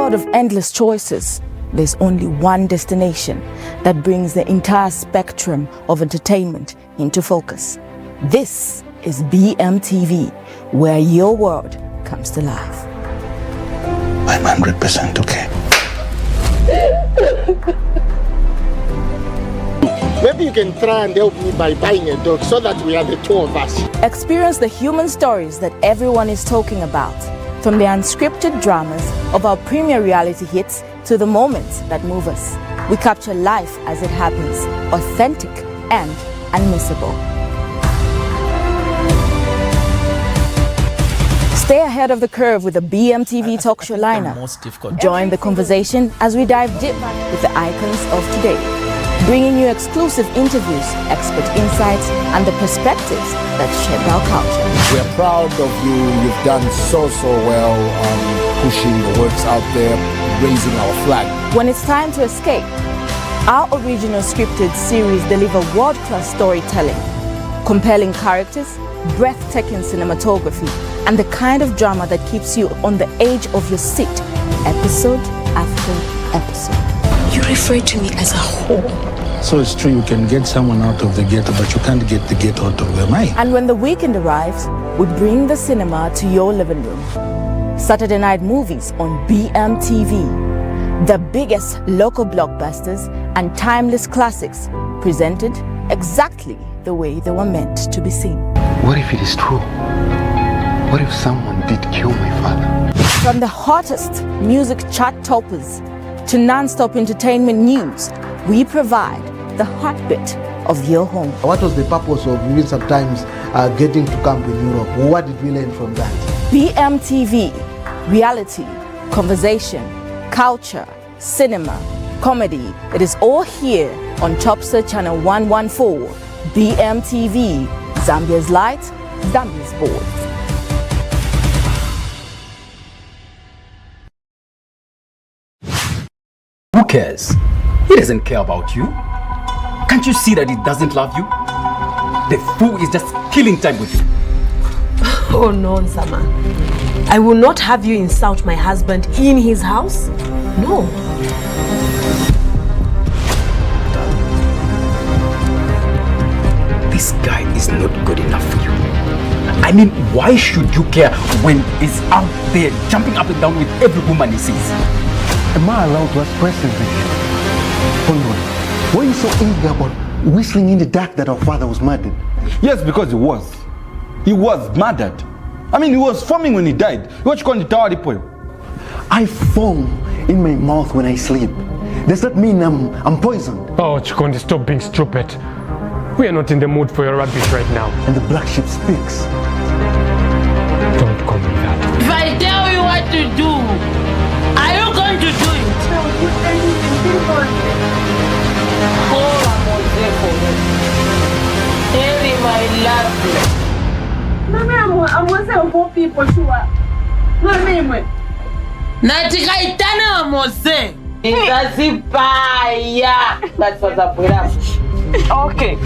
world of endless choices, there's only one destination that brings the entire spectrum of entertainment into focus. This is Bmtv, where your world comes to life. I'm 100% okay. Maybe you can try and help me by buying a dog so that we are the two of us. Experience the human stories that everyone is talking about, from the unscripted dramas of our premier reality hits to the moments that move us. We capture life as it happens, authentic and unmissable. Stay ahead of the curve with the Bmtv talk show lineup. Join the conversation as we dive deep with the icons of today, bringing you exclusive interviews, expert insights, and the perspectives that shape our culture. We are proud of you. You've done so well pushing the works out there, raising our flag. When it's time to escape, our original scripted series deliver world-class storytelling, compelling characters, breathtaking cinematography, and the kind of drama that keeps you on the edge of your seat, episode after episode. You refer to me as a whore. So it's true, you can get someone out of the ghetto, but you can't get the ghetto out of their mind. And when the weekend arrives, we bring the cinema to your living room. Saturday night movies on Bmtv. The biggest local blockbusters and timeless classics presented exactly the way they were meant to be seen. What if it is true? What if someone did kill my father? From the hottest music chart toppers to non-stop entertainment news, we provide the heartbeat of your home. What was the purpose of even sometimes getting to camp in Europe? What did we learn from that? Bmtv, reality, conversation, culture, cinema, comedy. It is all here on Topstar Channel 114. Bmtv, Zambia's light, Zambia's board. Who cares? He doesn't care about you. Can't you see that he doesn't love you? The fool is just killing time with you. Oh no, Nsama. I will not have you insult my husband in his house. No. This guy is not good enough for you. I mean, why should you care when he's out there jumping up and down with every woman he sees? Am I allowed to ask questions with you? Conroy, why are you so eager about whistling in the dark that our father was murdered? Yes, because he was. He was murdered. I mean, he was foaming when he died. What you call the tower boy? I foam in my mouth when I sleep. Does that mean I'm poisoned? Oh, Chikondi, stop being stupid. We are not in the mood for your rubbish right now. And the black sheep speaks. Don't call me that. If I tell you what to do, are you going to do it? No, you can't even think on it. Call Amose for me. Tell him I love you. Mama, Amose of all people, sure. Mama, Natika itana Amose. Itazipaya. That's what's up with us. Okay.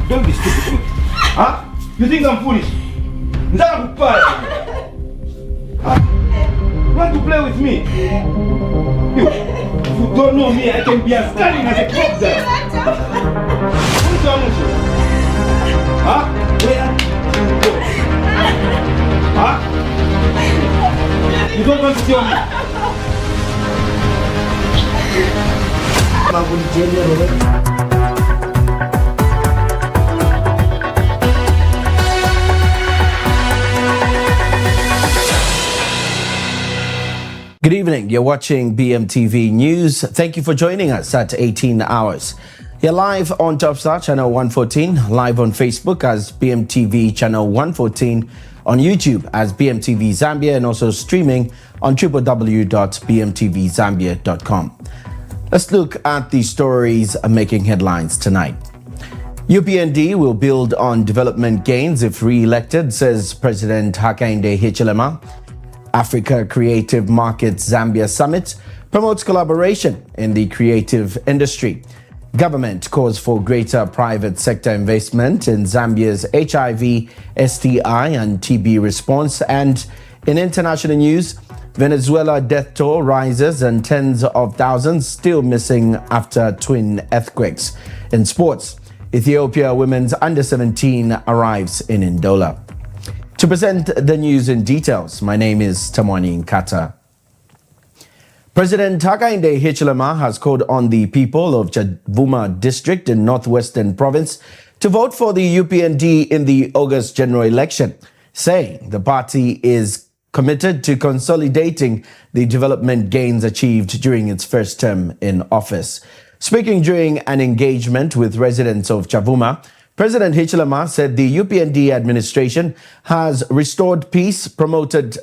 Don't be stupid. Huh? You think I'm foolish? Huh? You want to play with me? You don't know me, I can be as cunning as a crocodile. Who's your muscle? Huh? Where you go? Huh? You don't want to tell me? Good evening. You're watching Bmtv News. Thank you for joining us at 18 hours. You're live on Topstar Channel 114, live on Facebook as Bmtv Channel 114, on YouTube as Bmtv Zambia, and also streaming on www.bmtvzambia.com. Let's look at the stories making headlines tonight. UPND will build on development gains if re-elected, says President Hakainde Hichilema. Africa Creative Markets Zambia Summit promotes collaboration in the creative industry. Government calls for greater private sector investment in Zambia's HIV, STI and TB response. And in international news, Venezuela death toll rises and tens of thousands still missing after twin earthquakes. In sports, Ethiopia women's under-17 arrives in Ndola. To present the news in details, my name is Tamwani Nkata. President Hakainde Hichilema has called on the people of Chavuma district in Northwestern Province to vote for the UPND in the August general election, saying the party is committed to consolidating the development gains achieved during its first term in office. Speaking during an engagement with residents of Chavuma, President Hichilema said the UPND administration has restored peace, promoted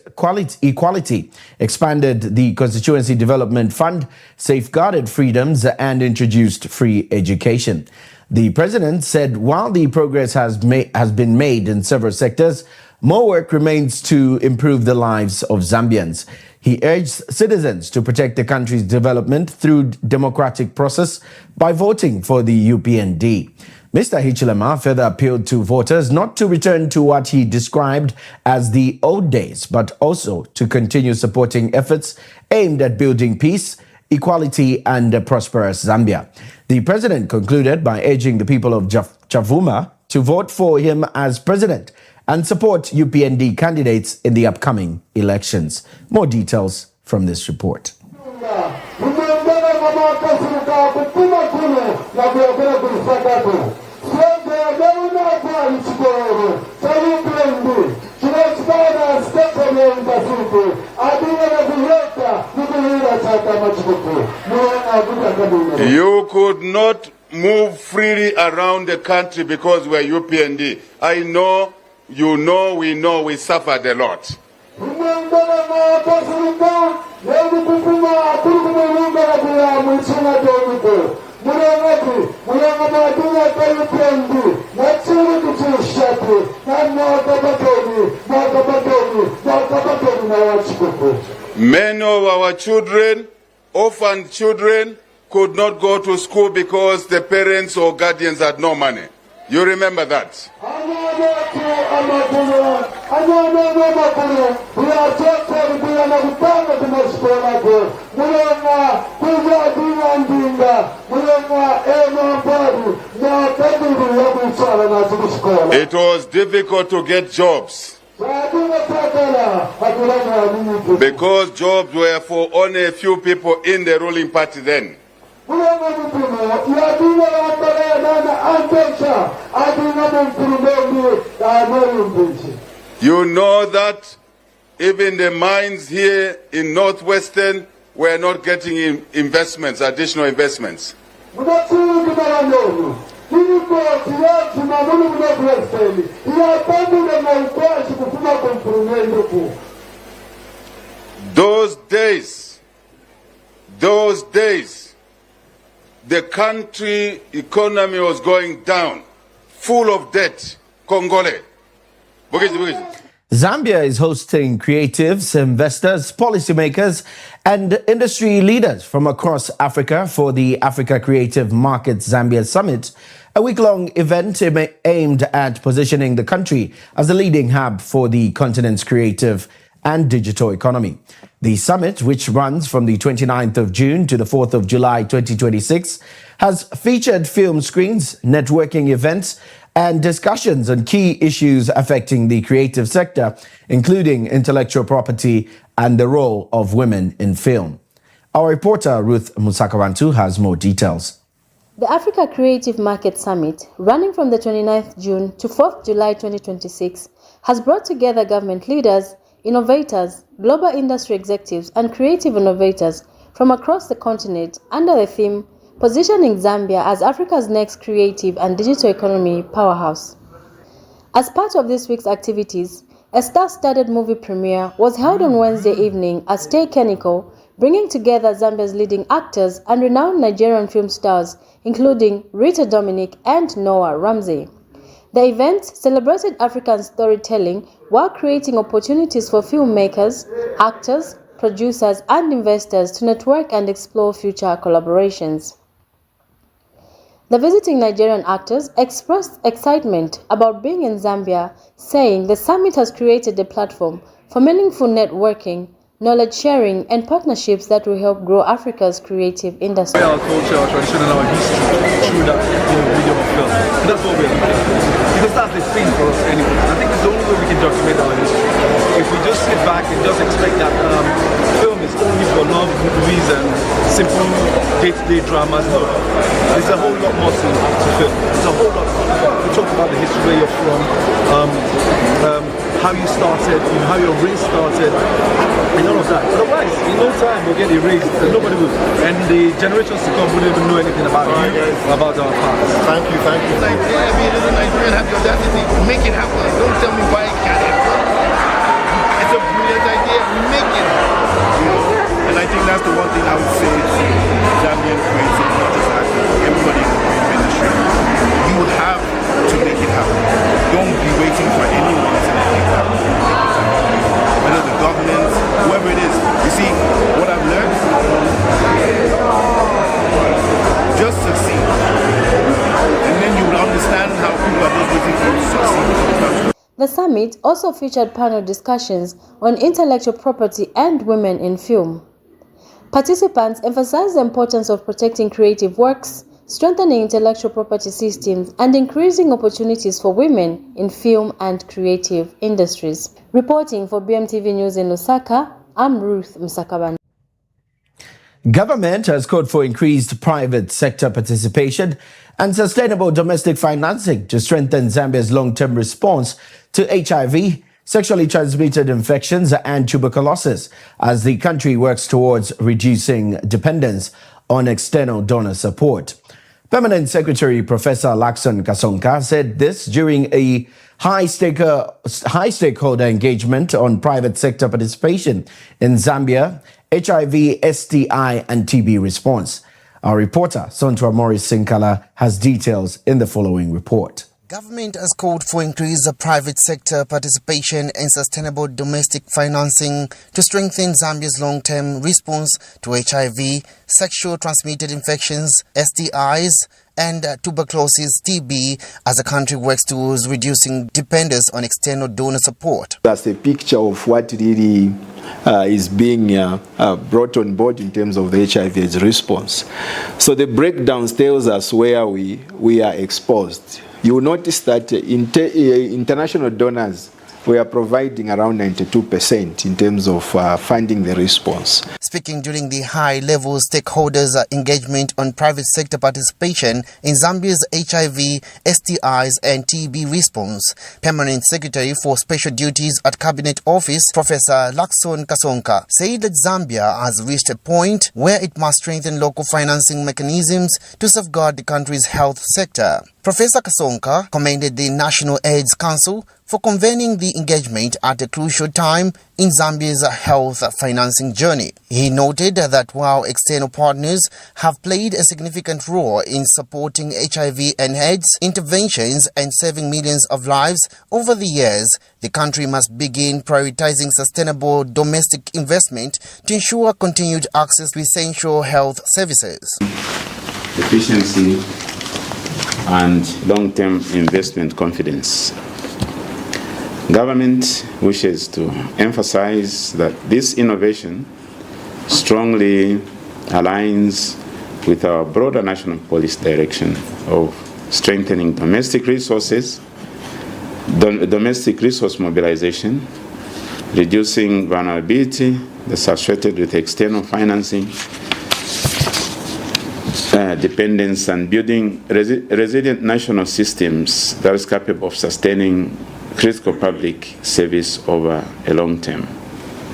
equality, expanded the Constituency Development Fund, safeguarded freedoms, and introduced free education. The president said while the progress has been made in several sectors, more work remains to improve the lives of Zambians. He urged citizens to protect the country's development through democratic process by voting for the UPND. Mr. Hichilema further appealed to voters not to return to what he described as the old days, but also to continue supporting efforts aimed at building peace, equality, and a prosperous Zambia. The president concluded by urging the people of Chavuma to vote for him as president and support UPND candidates in the upcoming elections. More details from this report. You could not move freely around the country because we're UPND. I know, you know, we suffered a lot. Many of our children, orphan children, could not go to school because the parents or guardians had no money. You remember that? It was difficult to get jobs because jobs were for only a few people in the ruling party then. You know that even the mines here in Northwestern were not getting investments, additional investments. Those days, the country economy was going down, full of debt. Congolese. Zambia is hosting creatives, investors, policymakers, and industry leaders from across Africa for the Africa Creative Markets Zambia Summit, a week-long event aimed at positioning the country as a leading hub for the continent's creative and digital economy. The summit, which runs from the 29th of June to the 4th of July 2026, has featured film screens, networking events, and discussions on key issues affecting the creative sector, including intellectual property and the role of women in film. Our reporter Ruth Musakawantu has more details. The Africa Creative Market Summit, running from the 29th June to 4th July 2026, has brought together government leaders, innovators, global industry executives, and creative innovators from across the continent under the theme Positioning Zambia as Africa's next creative and digital economy powerhouse. As part of this week's activities, a star-studded movie premiere was held on Wednesday evening at Stay Chemical, bringing together Zambia's leading actors and renowned Nigerian film stars, including Rita Dominic and Noah Ramsey. The event celebrated African storytelling while creating opportunities for filmmakers, actors, producers, and investors to network and explore future collaborations. The visiting Nigerian actors expressed excitement about being in Zambia, saying the summit has created a platform for meaningful networking, knowledge sharing, and partnerships that will help grow Africa's creative industry. Our culture, our tradition, and our history through that medium of film. And that's what we're looking at. Because that's the thing for us anyway. I think it's the only way we can document our history. If we just sit back and just expect that film is only for love movies and simple day-to-day dramas, no. There's a whole lot more to film. There's a whole lot more. We talk about the history where you're from, how you started, how your race started, and all of that. Otherwise, in no time we'll get erased. Nobody will. And the generations to come won't even know anything about you, about our past. Thank you, thank you. Nigeria, being a Nigerian, have the audacity. Make it happen. Don't tell me why it can't happen. It's a brilliant idea. Make it happen. And I think that's the one thing I would say to Zambian creatives, not just actors, everybody in the creative industry. You have to make it happen. Don't be waiting for anyone to make it happen. Whether the government, whoever it is. You see, what I've learned, just succeed. And then you will understand how people are just waiting for you to succeed. The summit also featured panel discussions on intellectual property and women in film. Participants emphasized the importance of protecting creative works, strengthening intellectual property systems, and increasing opportunities for women in film and creative industries. Reporting for BMTV News in Lusaka, I'm Ruth Msakaban. Government has called for increased private sector participation and sustainable domestic financing to strengthen Zambia's long-term response to HIV, sexually transmitted infections, and tuberculosis as the country works towards reducing dependence on external donor support. Permanent Secretary Professor Lakson Kasonka said this during a high stakeholder engagement on private sector participation in Zambia, HIV, STI, and TB response. Our reporter, Sontra Morris Sinkala, has details in the following report. Government has called for increased private sector participation and sustainable domestic financing to strengthen Zambia's long-term response to HIV, sexual transmitted infections, STIs, and tuberculosis TB as the country works towards reducing dependence on external donor support. That's a picture of what really is being brought on board in terms of the HIV/AIDS response. So the breakdown tells us where we are exposed. You will notice that international donors, we are providing around 92% in terms of funding the response. Speaking during the high-level stakeholders engagement on private sector participation in Zambia's HIV, STIs and TB response, Permanent Secretary for Special Duties at Cabinet Office, Professor Lakson Kasonka, said that Zambia has reached a point where it must strengthen local financing mechanisms to safeguard the country's health sector. Professor Kasonka commended the National AIDS Council for convening the engagement at a crucial time in Zambia's health financing journey. He noted that while external partners have played a significant role in supporting HIV and AIDS interventions and saving millions of lives over the years, the country must begin prioritizing sustainable domestic investment to ensure continued access to essential health services. Efficiency and long-term investment confidence. Government wishes to emphasize that this innovation strongly aligns with our broader national policy direction of strengthening domestic resources, domestic resource mobilization, reducing vulnerability that's associated with external financing, dependence, and building resilient national systems that is capable of sustaining critical public service over a long term.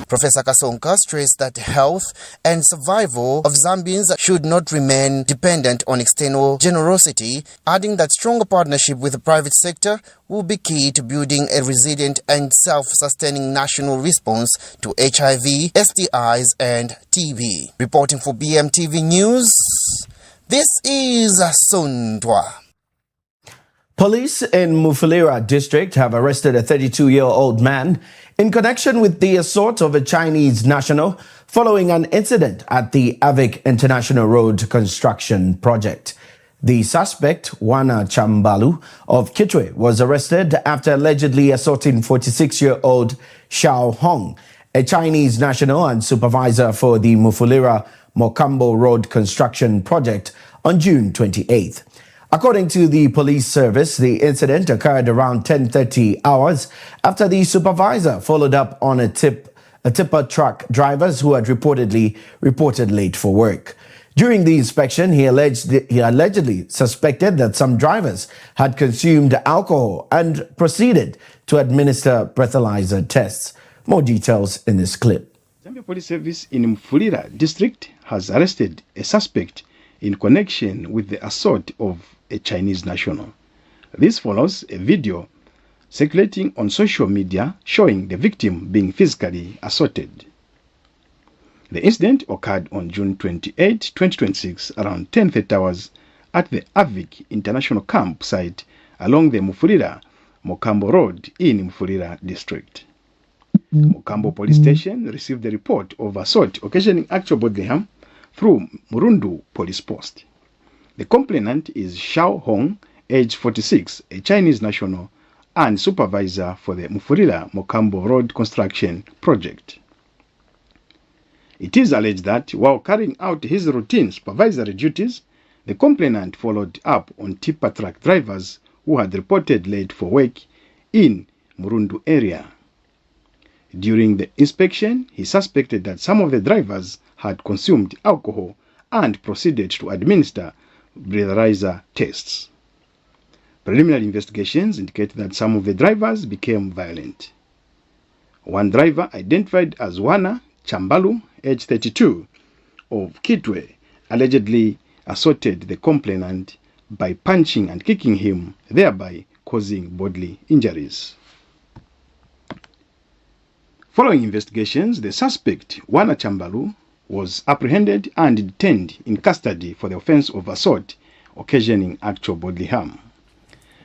Professor Kasonka stressed that health and survival of Zambians should not remain dependent on external generosity, adding that stronger partnership with the private sector will be key to building a resilient and self-sustaining national response to HIV, STIs, and TB. Reporting for BMTV News, this is Sondwa. Police in Mufulira district have arrested a 32-year-old man in connection with the assault of a Chinese national following an incident at the Avik International Road construction project. The suspect, Wana Chambalu of Kitwe, was arrested after allegedly assaulting 46-year-old Xiao Hong, a Chinese national and supervisor for the Mufulira Mokambo Road construction project, on June 28th. According to the police service, the incident occurred around 10:30 hours after the supervisor followed up on a tipper truck drivers who had reported late for work. During the inspection, he allegedly suspected that some drivers had consumed alcohol and proceeded to administer breathalyzer tests. More details in this clip. Zambia Police Service in Mfulira district has arrested a suspect in connection with the assault of a Chinese national. This follows a video circulating on social media showing the victim being physically assaulted. The incident occurred on June 28, 2026, around 10:30 hours at the Avik International Camp site along the Mufulira Mokambo Road in Mfulira district. Mokambo Police Station received the report of assault occasioning actual bodily harm through Murundu Police Post. The complainant is Xiao Hong, age 46, a Chinese national and supervisor for the Mufulira Mokambo Road construction project. It is alleged that while carrying out his routine supervisory duties, the complainant followed up on tipper truck drivers who had reported late for work in Murundu area. During the inspection, he suspected that some of the drivers had consumed alcohol and proceeded to administer breathalyzer tests. Preliminary investigations indicate that some of the drivers became violent. One driver, identified as Wana Chambalu, age 32, of Kitwe, allegedly assaulted the complainant by punching and kicking him, thereby causing bodily injuries. Following investigations, the suspect, Wana Chambalu, was apprehended and detained in custody for the offense of assault occasioning actual bodily harm.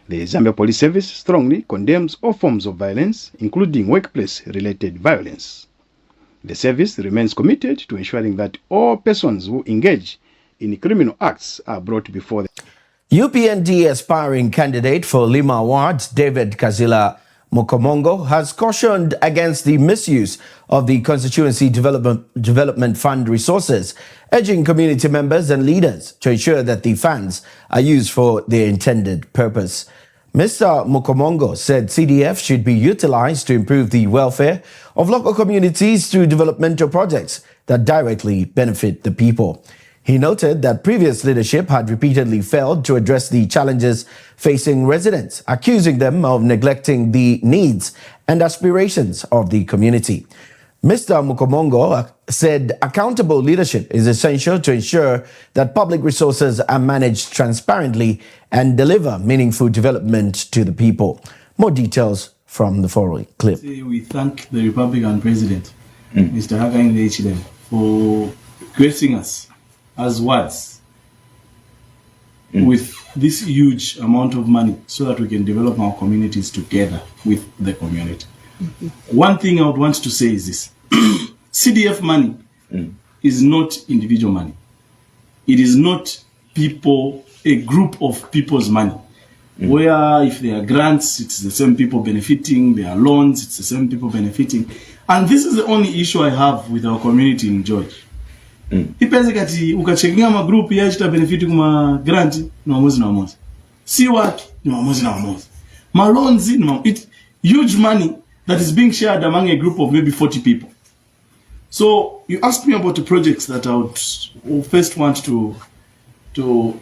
The Zambia Police Service strongly condemns all forms of violence, including workplace-related violence. The service remains committed to ensuring that all persons who engage in criminal acts are brought before the UPND aspiring candidate for Lima Awards, David Kazila Mukomongo, has cautioned against the misuse of the Constituency Development Fund resources, urging community members and leaders to ensure that the funds are used for their intended purpose. Mr. Mukomongo said CDF should be utilized to improve the welfare of local communities through developmental projects that directly benefit the people. He noted that previous leadership had repeatedly failed to address the challenges facing residents, accusing them of neglecting the needs and aspirations of the community. Mr. Mukomongo said accountable leadership is essential to ensure that public resources are managed transparently and deliver meaningful development to the people. More details from the following clip. We thank the Republican President, Mr. Hakainde Hichilema, for gracing us as wards with this huge amount of money so that we can develop our communities together with the community. One thing I would want to say is this. CDF money is not individual money. It is not people, a group of people's money. Where if there are grants, it's the same people benefiting. There are loans, it's the same people benefiting. And this is the only issue I have with our community in George. Ipenze kati ukachekinga ma group ya chita benefiti kuma grant na wamozi. Si waki ni wamozi. Ma loans it's huge money that is being shared among a group of maybe 40 people. So you asked me about the projects that I would first want to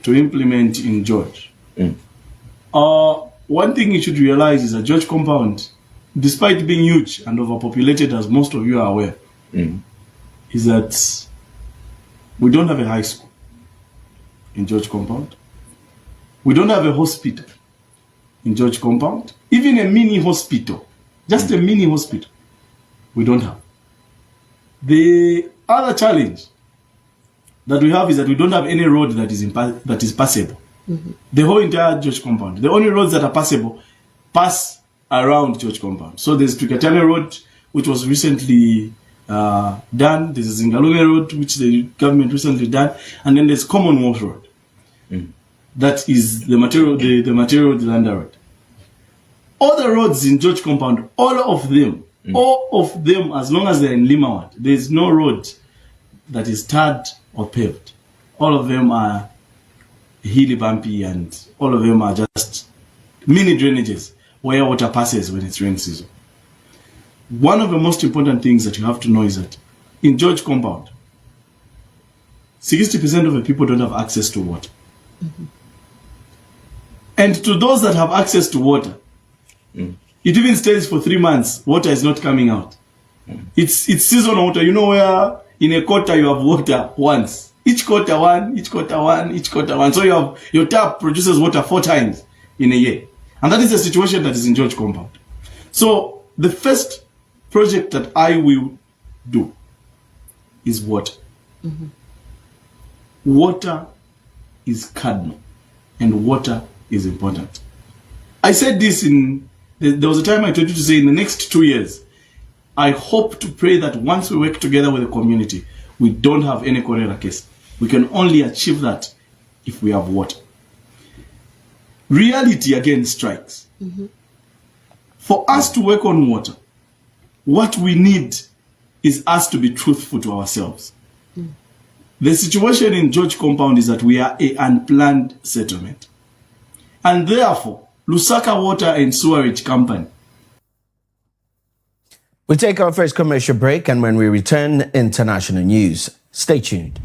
implement in George. One thing you should realize is that George compound, despite being huge and overpopulated, as most of you are aware, is that we don't have a high school in George compound. We don't have a hospital in George compound. Even a mini hospital, just a mini hospital, we don't have. The other challenge that we have is that we don't have any road that is passable. The whole entire George compound. The only roads that are passable pass around George compound. So there's Tukatane Road, which was recently done. There's a Zingalume Road, which the government recently done, and then there's Commonwealth Road. That is the material, the Landa Road. All the roads in George Compound, all of them, as long as they're in Limawat, there's no road that is tarred or paved. All of them are hilly, bumpy, and all of them are just mini drainages where water passes when it's rain season. One of the most important things that you have to know is that in George Compound, 60% of the people don't have access to water. And to those that have access to water, it even stays for 3 months, water is not coming out. It's seasonal water. You know where in a quarter you have water once. Each quarter one, each quarter one, each quarter one. So you have, your tap produces water 4 times in a year. And that is the situation that is in George Compound. So the first project that I will do is water. Water is cardinal and water is important. I said this there was a time I told you to say in the next 2 years, I hope to pray that once we work together with the community, we don't have any cholera case. We can only achieve that if we have water. Reality again strikes. For us to work on water, what we need is us to be truthful to ourselves. The situation in George Compound is that we are an unplanned settlement. And therefore, Lusaka Water and Sewerage Company. We'll take our first commercial break, and when we return, international news. Stay tuned.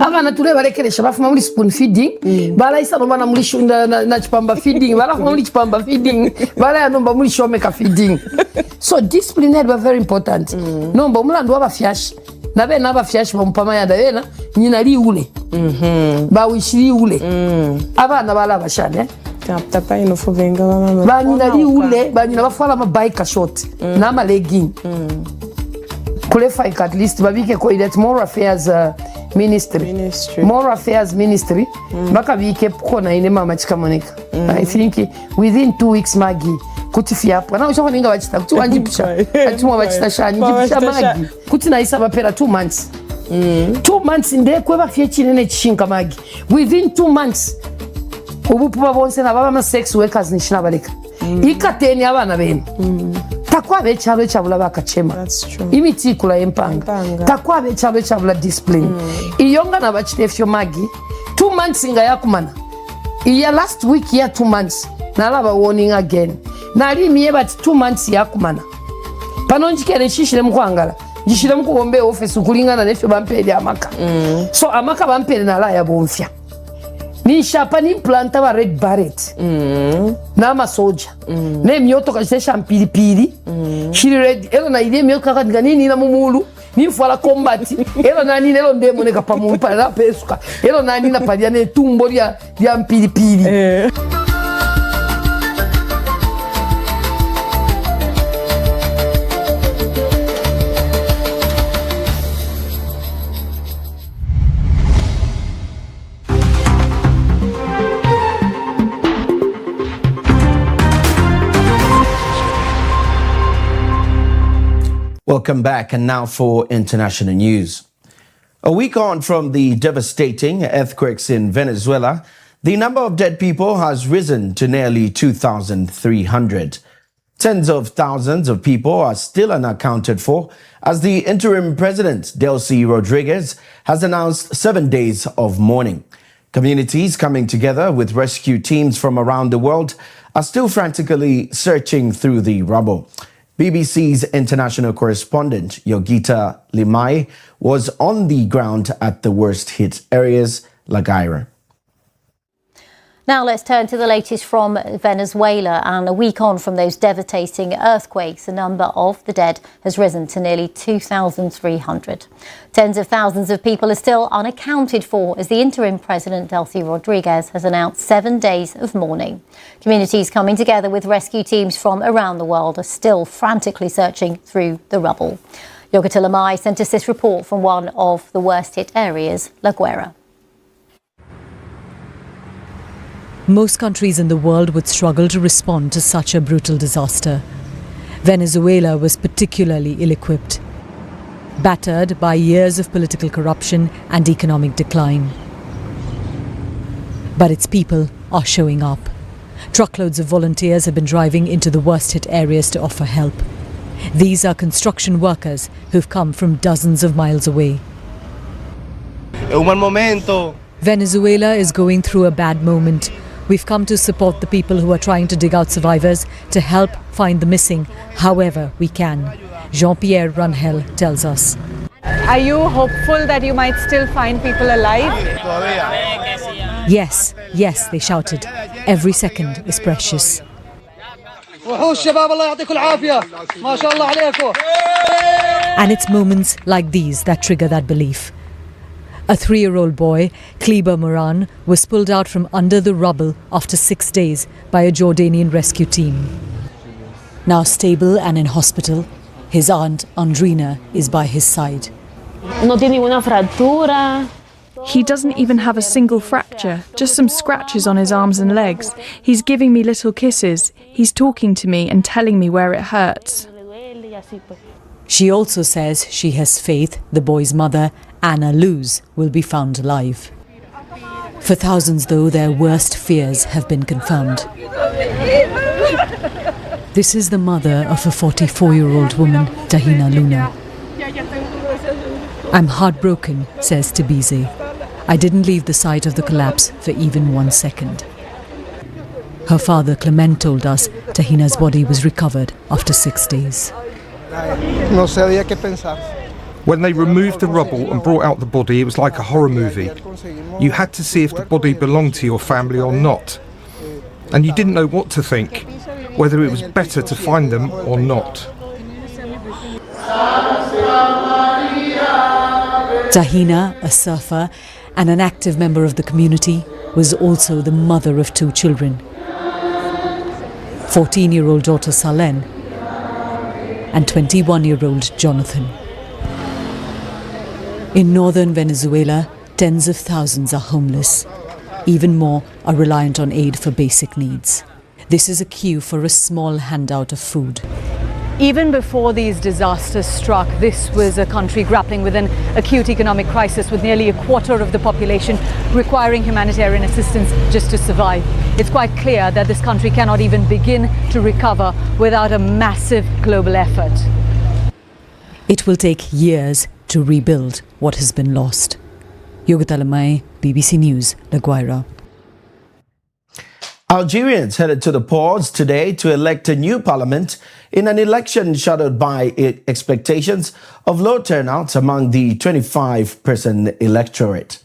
Abana tule barekeresha bafuma muri spoon feeding barayisa no bana muri na chipamba feeding barafuma muri chipamba feeding barayanomba muri shomeka feeding. So discipline is very important. Nomba mulandu wabafyashi na bena abafyashi bampama yanda bena nyina liule bawishiri ule abana bala bashane tapa inofo venga mama banyina liule banyina bafala mabike short na ma legging qualify at least babike ko ile Moral Affairs Ministry. Moral Affairs Ministry bakabike kona ine mama chikamoneka. I think within 2 weeks magi kuti fiapo na ushaka ninga bachita kuti wanjipisha atumwa bachita shani jipisha magi kuti na isa bapera 2 months 2 months inde kweba fie chinene chishinka magi within 2 months ubupuba bonse na baba ma sex workers nishina baleka ikateni abana bene takwabe cyalo cyabula bakachema imiti kula empanga takwabe cyalo cyabula discipline iyonga na bachitefyo magi 2 months inga yakumana iya last week ya 2 months nalaba warning again nalimiye bati 2 months yakumana panonjikere shishire mukwangala njishire mukuombe office kulingana nefyo bampeli amaka so amaka bampeli nalaya bonfya ni shapa ni planta ba red barret na masoja ne myoto kashesha mpilipili shiri red elo na ile myoto kaka nini na mumulu ni fala combat elo nani nelo ndemo ne kapa mumpa na pesuka elo nani na padia ne tumbo ya mpilipili Welcome back, and now for international news. A week on from the devastating earthquakes in Venezuela, the number of dead people has risen to nearly 2,300. Tens of thousands of people are still unaccounted for as the interim president, Delcy Rodriguez, has announced 7 days of mourning. Communities coming together with rescue teams from around the world are still frantically searching through the rubble. BBC's international correspondent, Yogita Limai, was on the ground at the worst-hit areas, La Guaira. Now let's turn to the latest from Venezuela, and a week on from those devastating earthquakes, the number of the dead has risen to nearly 2,300. Tens of thousands of people are still unaccounted for as the interim president, Delcy Rodriguez, has announced 7 days of mourning. Communities coming together with rescue teams from around the world are still frantically searching through the rubble. Yogita Lamai sent us this report from one of the worst hit areas, La Guaira. Most countries in the world would struggle to respond to such a brutal disaster. Venezuela was particularly ill-equipped, battered by years of political corruption and economic decline. But its people are showing up. Truckloads of volunteers have been driving into the worst-hit areas to offer help. These are construction workers who've come from dozens of miles away. Venezuela is going through a bad moment. We've come to support the people who are trying to dig out survivors, to help find the missing however we can. Jean-Pierre Rangel tells us. Are you hopeful that you might still find people alive? Yes, yes, they shouted. Every second is precious. And it's moments like these that trigger that belief. A 3-year-old boy, Kleber Moran, was pulled out from under the rubble after 6 days by a Jordanian rescue team. Now stable and in hospital, his aunt, Andrina, is by his side. He doesn't even have a single fracture, just some scratches on his arms and legs. He's giving me little kisses. He's talking to me and telling me where it hurts. She also says she has faith the boy's mother, Anna Luz, will be found alive. For thousands, though, their worst fears have been confirmed. This is the mother of a 44-year-old woman, Tahina Luna. I'm heartbroken, says Tibize. I didn't leave the site of the collapse for even 1 second. Her father, Clement, told us Tahina's body was recovered after 6 days. When they removed the rubble and brought out the body, it was like a horror movie. You had to see if the body belonged to your family or not. And you didn't know what to think, whether it was better to find them or not. Tahina, a surfer and an active member of the community, was also the mother of 2 children. 14-year-old daughter Salen and 21-year-old Jonathan. In northern Venezuela, tens of thousands are homeless. Even more are reliant on aid for basic needs. This is a queue for a small handout of food. Even before these disasters struck, this was a country grappling with an acute economic crisis, with nearly a quarter of the population requiring humanitarian assistance just to survive. It's quite clear that this country cannot even begin to recover without a massive global effort. It will take years to rebuild what has been lost. Yogita Lamai, BBC News, La Guaira. Algerians headed to the polls today to elect a new parliament in an election shadowed by expectations of low turnouts among the 25% electorate.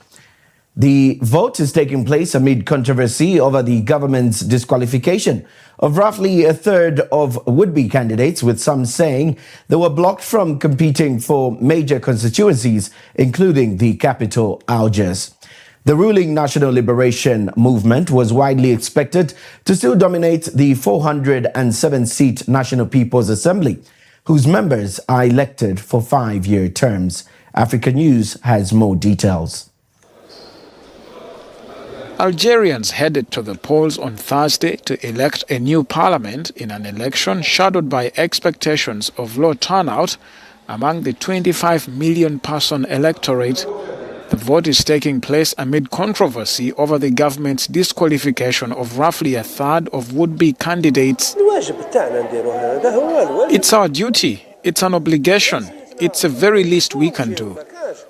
The vote is taking place amid controversy over the government's disqualification of roughly a third of would-be candidates, with some saying they were blocked from competing for major constituencies, including the capital, Algiers. The ruling National Liberation Movement was widely expected to still dominate the 407-seat National People's Assembly, whose members are elected for 5-year terms. Africa News has more details. Algerians headed to the polls on Thursday to elect a new parliament in an election shadowed by expectations of low turnout among the 25 million-person electorate. The vote is taking place amid controversy over the government's disqualification of roughly a third of would-be candidates. It's our duty. It's an obligation. It's the very least we can do.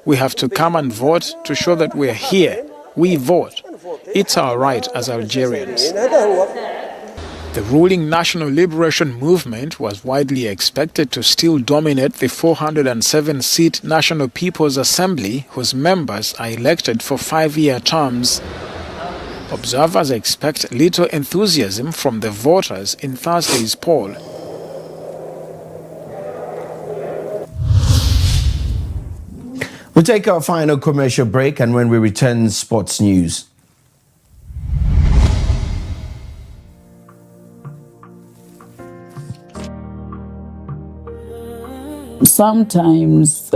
We have to come and vote to show that we're here. We vote. It's our right as Algerians. The ruling National Liberation Movement was widely expected to still dominate the 407-seat National People's Assembly, whose members are elected for 5-year terms. Observers expect little enthusiasm from the voters in Thursday's poll. We'll take our final commercial break, and when we return, sports news. Sometimes,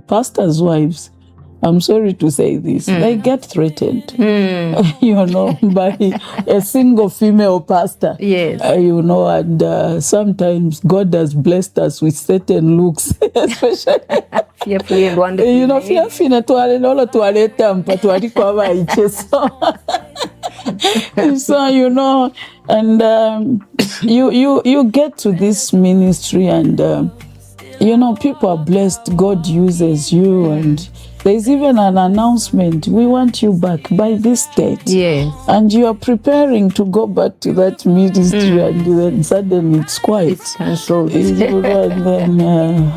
pastors' wives I'm sorry to say this, they get threatened, you know, by a single female pastor. Yes. You know, and sometimes God has blessed us with certain looks, especially. Fearfully and wonderfully. You know, fearfully so, you know, and you get to this ministry and, you know, people are blessed. God uses you, and there's even an announcement. We want you back by this date. Yes. And you are preparing to go back to that ministry, and then suddenly it's quiet. It's cancelled. And then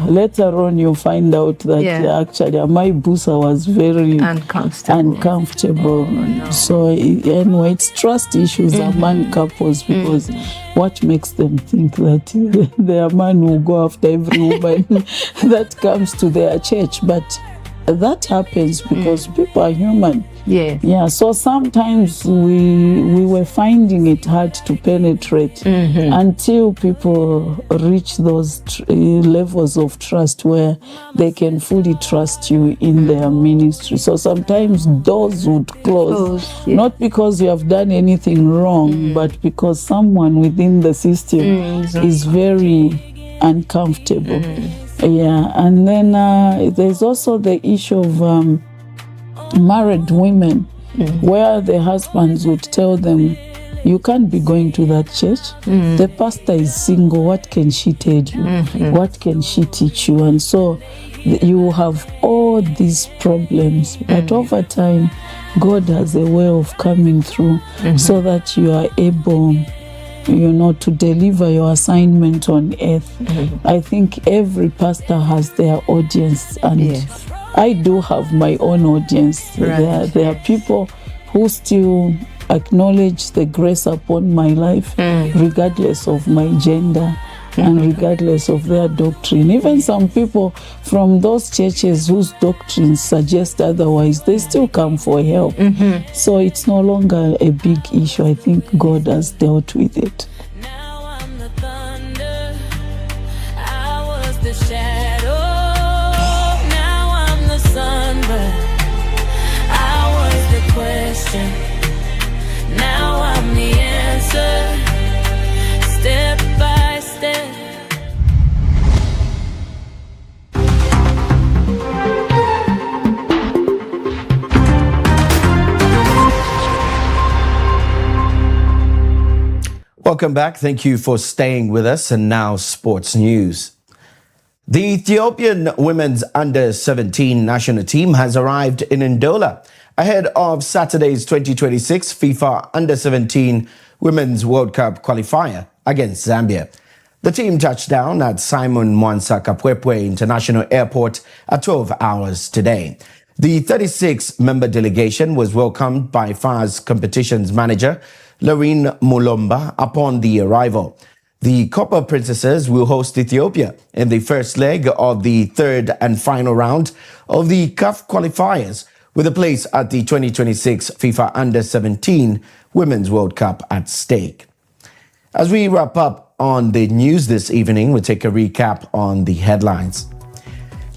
later on you find out that actually my busa was very uncomfortable. So anyway, it's trust issues among couples, because what makes them think that their man will go after every woman that comes to their church? But that happens because people are human. Yeah. So sometimes we were finding it hard to penetrate until people reach those levels of trust where they can fully trust you in their ministry. So sometimes doors would close, not because you have done anything wrong, but because someone within the system is very uncomfortable. Yeah, and then there's also the issue of married women, where the husbands would tell them, you can't be going to that church. The pastor is single. What can she tell you? What can she teach you? And so you have all these problems. But over time, God has a way of coming through so that you are able, you know, to deliver your assignment on earth. I think every pastor has their audience, and I do have my own audience. There are people who still acknowledge the grace upon my life, regardless of my gender and regardless of their doctrine. Even some people from those churches whose doctrines suggest otherwise, they still come for help. So it's no longer a big issue. I think God has dealt with it. Now I'm the thunder, I was the shadow. Now I'm the sunburn, I was the question. Now I'm the answer, step by step. Welcome back. Thank you for staying with us. And now sports news. The Ethiopian women's under-17 national team has arrived in Ndola ahead of Saturday's 2026 FIFA Under-17 Women's World Cup qualifier against Zambia. The team touched down at Simon Mwansa Kapwepwe International Airport at 12 hours today. The 36-member delegation was welcomed by FAR's competitions manager, Lorine Mulomba, upon the arrival. The Copper Princesses will host Ethiopia in the first leg of the third and final round of the CAF qualifiers, with a place at the 2026 FIFA Under-17 Women's World Cup at stake. As we wrap up on the news this evening, we'll take a recap on the headlines.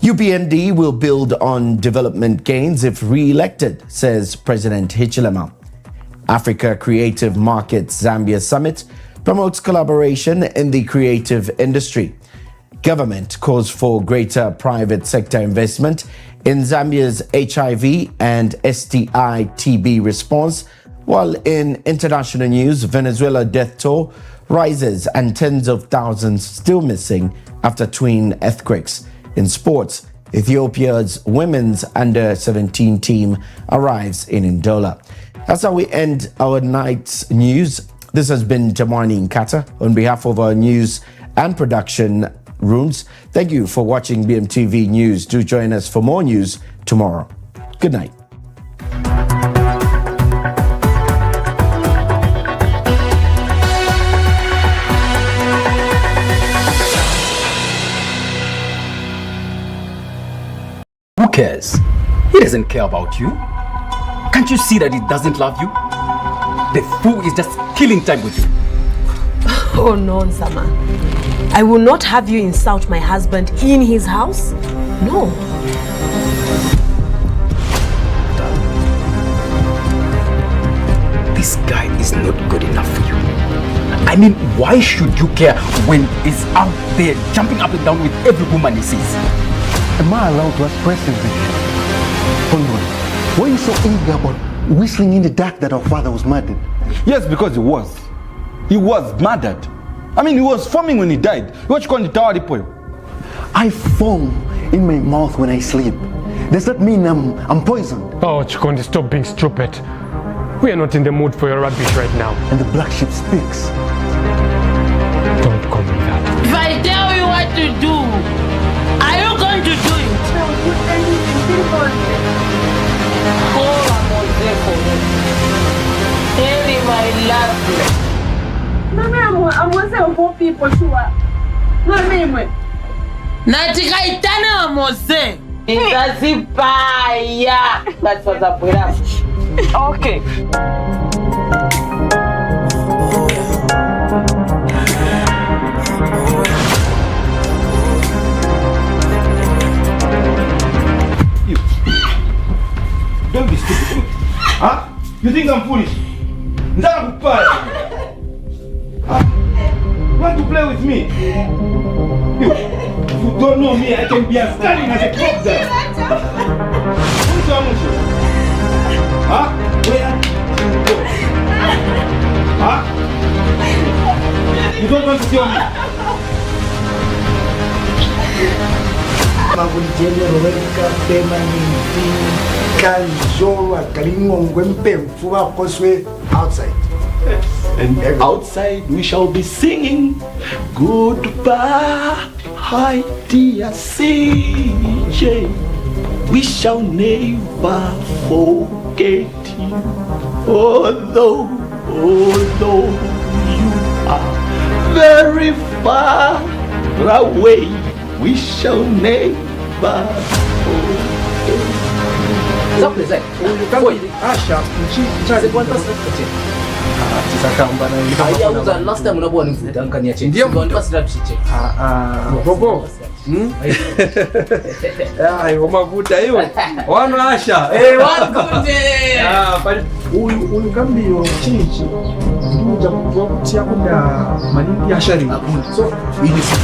UPND will build on development gains if re-elected, says President Hichilema. Africa Creative Markets Zambia Summit promotes collaboration in the creative industry. Government calls for greater private sector investment in Zambia's HIV and STI-TB response, while in international news, Venezuela death toll rises and tens of thousands still missing after twin earthquakes. In sports, Ethiopia's women's under-17 team arrives in Ndola. That's how we end our night's news. This has been Tamani Nkata. On behalf of our news and production rooms, thank you for watching BMTV News. Do join us for more news tomorrow. Good night. Who cares? He doesn't care about you. Can't you see that he doesn't love you? The fool is just killing time with you. Oh no, Nsama. I will not have you insult my husband in his house. No. this guy is not good enough for you. I mean, why should you care when he's out there jumping up and down with every woman he sees? Am I allowed to express anything? Conroy, why are you so eager about whistling in the dark that our father was murdered? Yes, because he was. He was murdered. I mean, he was foaming when he died. What you call the tower report? I foam in my mouth when I sleep. Does that mean I'm poisoned? Oh, Chikondi, stop being stupid. We are not in the mood for your rubbish right now. And the black sheep speaks. Don't call me that. If I tell you what to do, are you going to do it? Oh, I'm there for you. Harry, my love. I'm going to say 4 people to her. Natika itana mose. Itazipaya. That's what's up with us. Okay. You. Don't be stupid. Huh? You think I'm foolish? Huh? You want to play with me? You don't know me, I can be as stunning as a crop there. Who's your muscle? Huh? Where? Huh? You don't want to kill me? Outside. And outside we shall be singing goodbye, hi dear CJ. We shall never forget you. Although you are very far away, we shall never forget you. Last time unakuwa nifuta nkaniache. Ndio Bobo. Ayo mafuta hiyo. Wano Asha. Wangunde. Bali uyu ngambio chichi. Nduja kutia kunda manini ya shari. So, ini si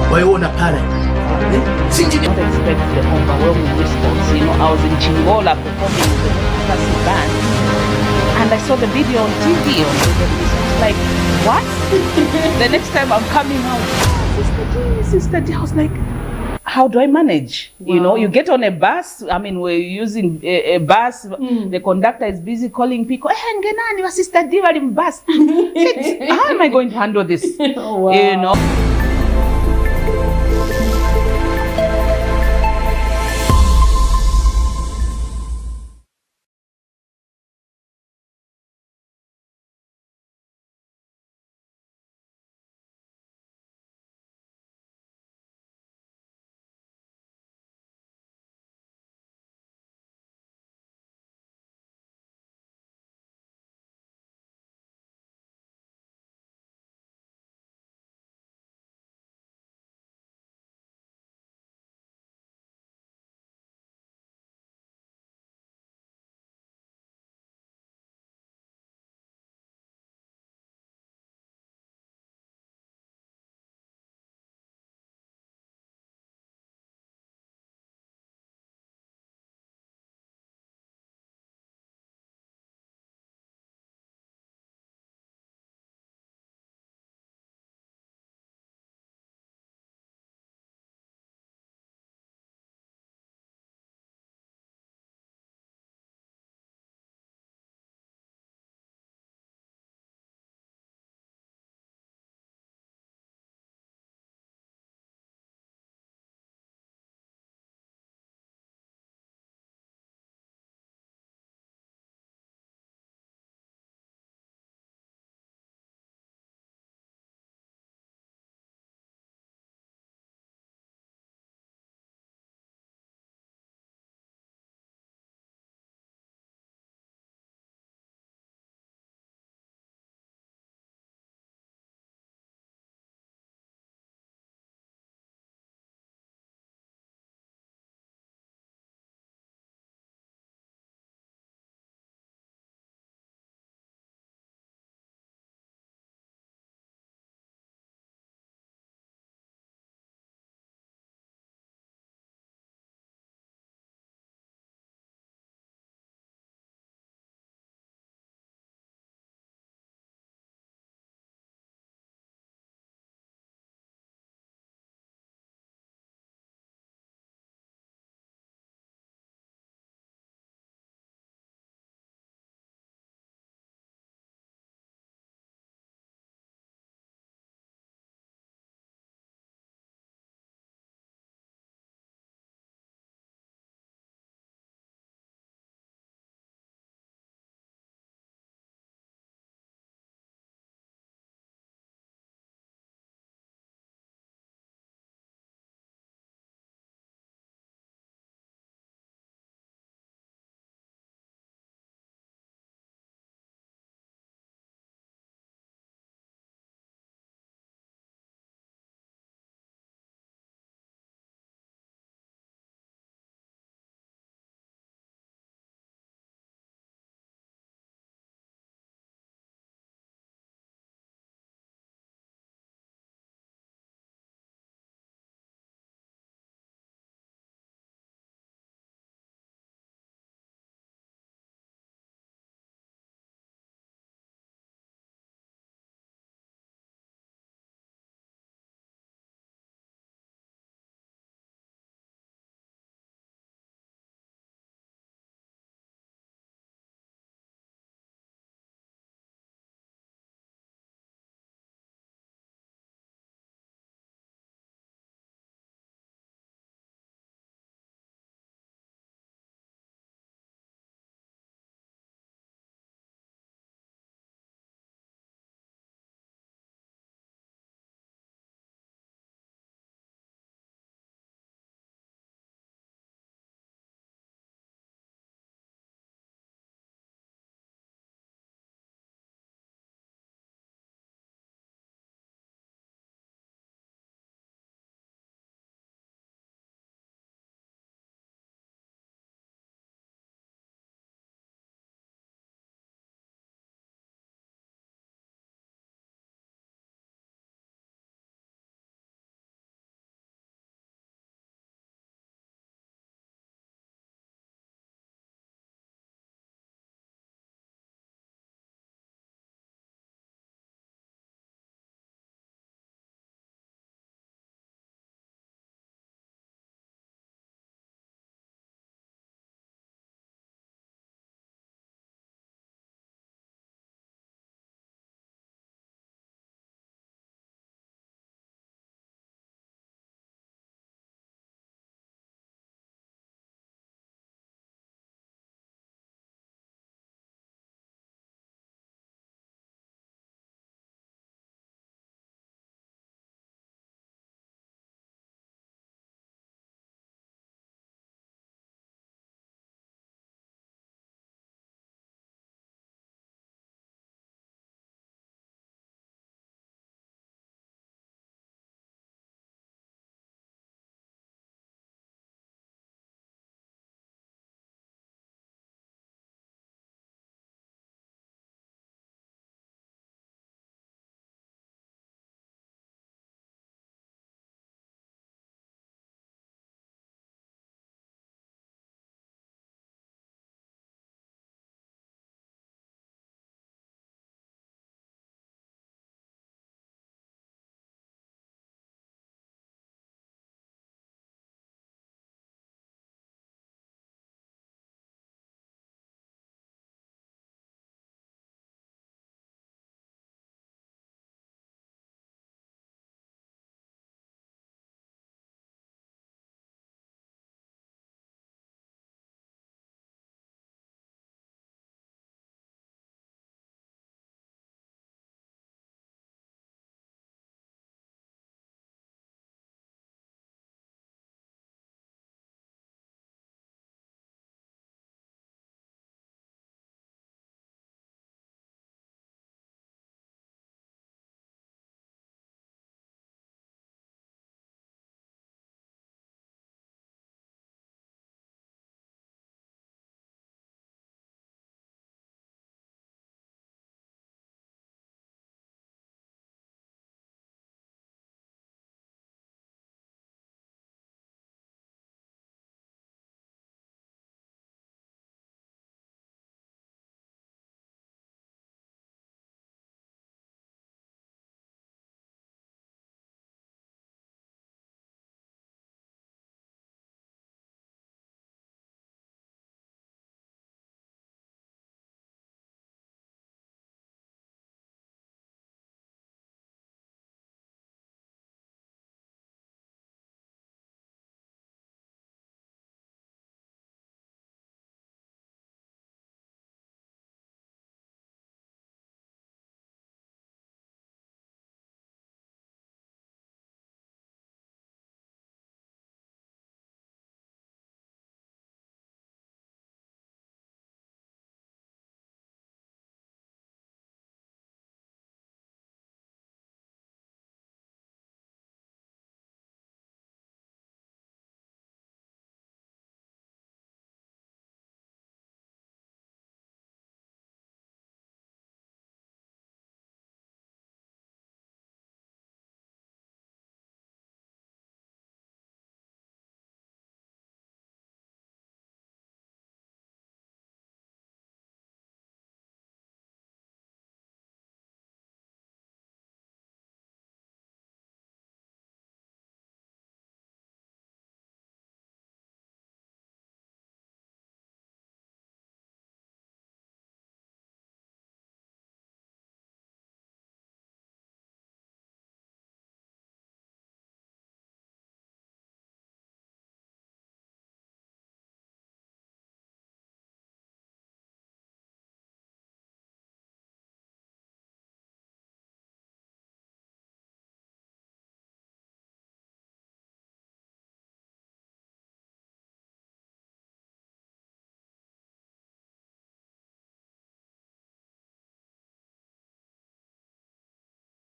kwa hiyo una pale. Not expect the overwhelming response. You know, I was in Chingola performing with the classic band, and I saw the video on TV. I was like, what? The next time I'm coming out, Sister D. I was like, how do I manage? Wow. You know, you get on a bus. I mean, we're using a bus. The conductor is busy calling people. Hey, Ngenani, your Sister D, bus. How am I going to handle this? Oh, wow. You know.